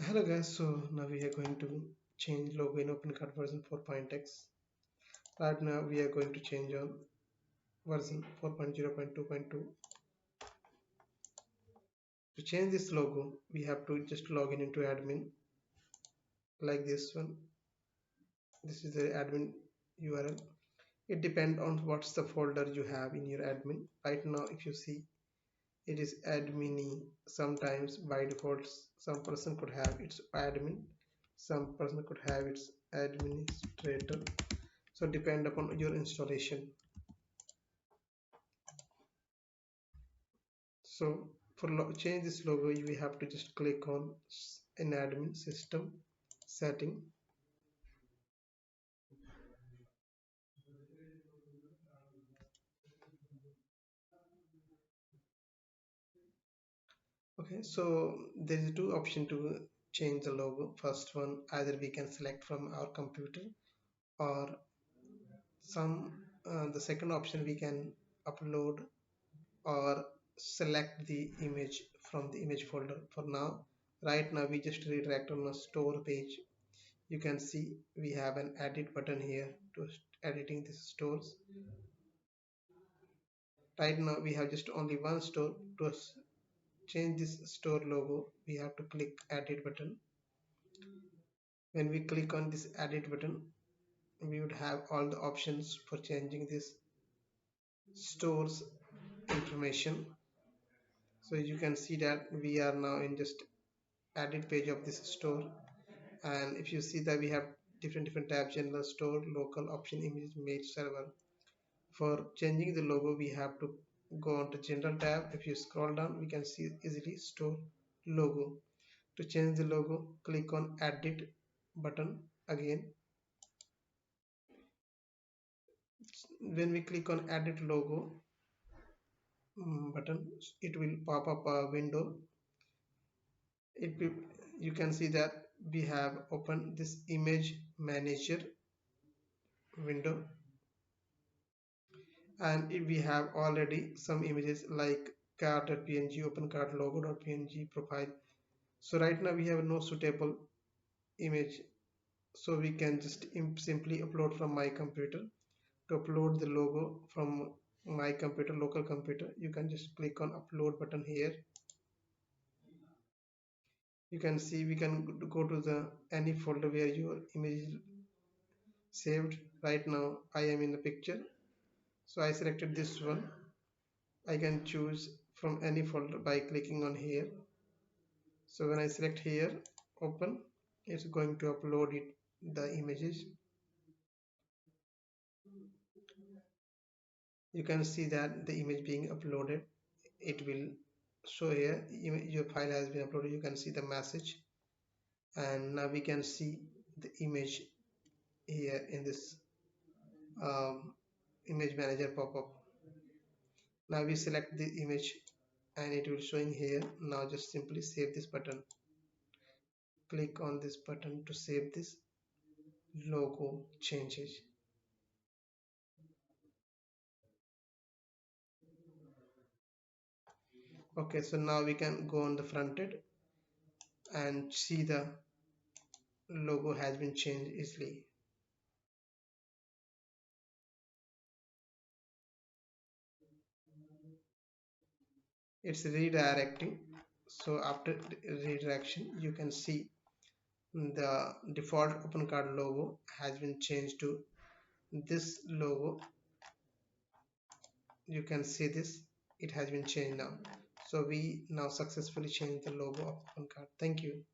Hello guys, so now we are going to change logo in opencart version 4.x. Right now we are going to change on version 4.0.2.2. To change this logo, we have to just log in into admin like this one. This is the admin URL. It depends on what's the folder you have in your admin. Right now, if you see, it is admin. Sometimes by default, some person could have its admin, some person could have its administrator. So depend upon your installation. So for change this logo, you have to just click on an admin system setting. Okay, so there is two options to change the logo. First one, either we can select from our computer, or some the second option we can upload or select the image from the image folder. For now, right now we just redirect on a store page. You can see we have an edit button here to editing these stores. Right now we have just only one store. To change this store logo, we have to click edit button. When we click on this edit button, we would have all the options for changing this stores information. So you can see that we are now in just edit page of this store, and if you see that we have different tabs: general, store, local, option, image, made, server. For changing the logo, we have to go on to general tab. If you scroll down, we can see easily store logo. To change the logo, click on edit button again. When we click on edit logo button, it will pop up a window. You can see that we have opened this image manager window, and we have already some images like card.png, opencart, logo.png, profile. So right now we have no suitable image, so we can just simply upload from my computer. To upload the logo from my computer, local computer, you can just click on upload button here. You can see we can go to the any folder where your image is saved. Right now I am in the picture, so I selected this one. I can choose from any folder by clicking on here. So when I select here, open, it's going to upload it the images. You can see that the image being uploaded. It will show here your file has been uploaded. You can see the message, and now we can see the image here in this um, image manager pop-up. Now we select the image and it will showing here. Now just simply save this button. Click on this button to save this logo changes. Okay, so now we can go on the front end and see the logo has been changed easily. It's redirecting. So after redirection, you can see the default opencart logo has been changed to this logo. You can see this, it has been changed now. So we now successfully changed the logo of opencart. Thank you.